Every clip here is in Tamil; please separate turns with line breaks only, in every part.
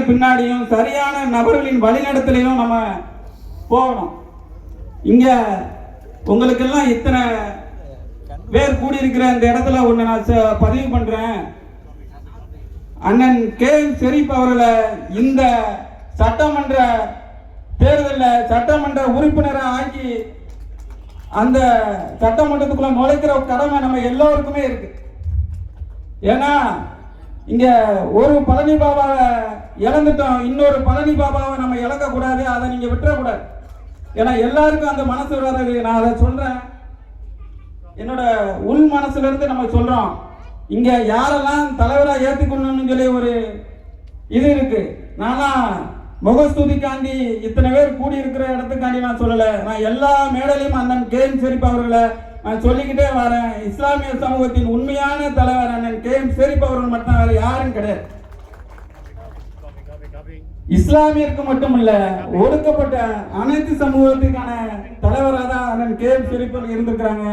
பின்னாடியும் சரியான நபர்களின் வழிநடத்தலையும் நம்ம போகணும். இங்க உங்களுக்கெல்லாம் இத்தனை பேர் கூடியிருக்கிற இந்த இடத்துல ஒன்று நான் பதிவு பண்றேன். அண்ணன் கேஎம் ஷெரீப் அவர்களை இந்த சட்டமன்ற தேர்தலில் சட்டமன்ற உறுப்பினரை ஆக்கி அந்த சட்டமன்றத்துக்குள்ள நுழைக்கிற கடமை நம்ம எல்லோருக்குமே இருக்கு. ஏன்னா இங்க ஒரு பழனி பாபாவை இழந்துட்டோம், இன்னொரு பழனி பாபாவை நம்ம இழக்க கூடாது, அதை நீங்க விட்டுறக்கூடாது. ஏன்னா எல்லாருக்கும் அந்த மனசு வராது. நான் அதை சொல்றேன், என்னோட உள் மனசுல இருந்து நம்ம சொல்றோம். இங்க யாரெல்லாம் தலைவரா ஏத்துக்கணும்னு சொல்லி ஒரு இது இருக்கு. நானா முகஸ்துதிக்காண்டி இத்தனை பேர் கூடி இருக்கிற இடத்துக்காண்டி நான் சொல்லல. நான் எல்லா மேடையிலும் அண்ணன் கேஎம் ஷெரீப் அவர்களை நான் சொல்லிக்கிட்டே வரேன். இஸ்லாமிய சமூகத்தின் உண்மையான தலைவர் அண்ணன் கேஎம் ஷெரீப் அவர்கள் மட்டும் வேற யாரும் கிடையாது. இஸ்லாமியருக்கு மட்டுமல்ல, ஒடுக்கப்பட்ட அனைத்து சமூகத்துக்கான தலைவராக தான் அண்ணன் கேஎம் ஷெரீப் இருந்திருக்கிறாங்க.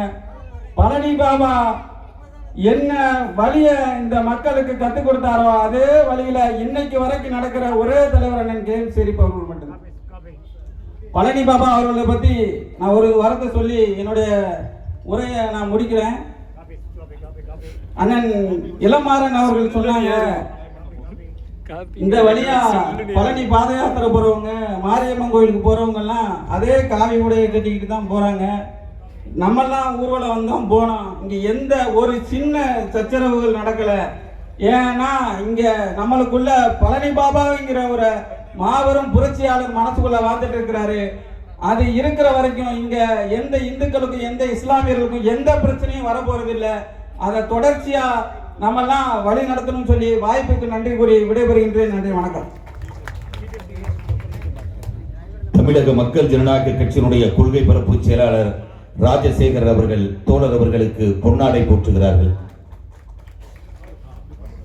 பழனி பாபா என்ன வழிய இந்த மக்களுக்கு கற்றுக் கொடுத்தாரோ அதே வழியில இன்னைக்கு வரைக்கும் நடக்கிற ஒரே தலைவர் அண்ணன் கேஎம் ஷெரீப் அவர்கள் மட்டும்தான். பழனி பாபா அவர்களை பத்தி நான் ஒரு வார்த்தை சொல்லி என்னுடைய உரையை நான் முடிக்கிறேன். அண்ணன் இளமாறன் அவர்கள் சொன்னாங்க, இந்த வழியா பழனி பாத யாத்திரை போறவங்க, மாரியம்மன் கோயிலுக்கு போறவங்க எல்லாம் அதே காவி உடையை கட்டிக்கிட்டு தான் போறாங்க. நம்மெல்லாம் ஊர்வலம் வந்தோம் போனோம், இங்க எந்த ஒரு சின்ன சச்சரவுகள் நடக்கல. ஏன்னா இங்க நம்மளுக்குள்ள பழனி பாபாங்கிற ஒரு மாபெரும் புரட்சியாளர் மனசுக்குள்ள வாழ்ந்துட்டு இருக்கிறாரு. அது இருக்கிற வரைக்கும் இங்க எந்த இந்துக்களுக்கும் எந்த இஸ்லாமியர்களுக்கும் எந்த பிரச்சனையும் வரப்போறது இல்லை. அதை தொடர்ச்சியா நம்மெல்லாம் வழி நடத்தணும்னு சொல்லி வாய்ப்புக்கு நன்றி கூறி விடைபெறுகின்றேன். நன்றி, வணக்கம்.
தமிழக மக்கள் ஜனநாயக கட்சியினுடைய கொள்கை பரப்பு செயலாளர் ராஜசேகர் அவர்கள் தோழர் அவர்களுக்கு பொன்னாடை போற்றுகிறார்கள்.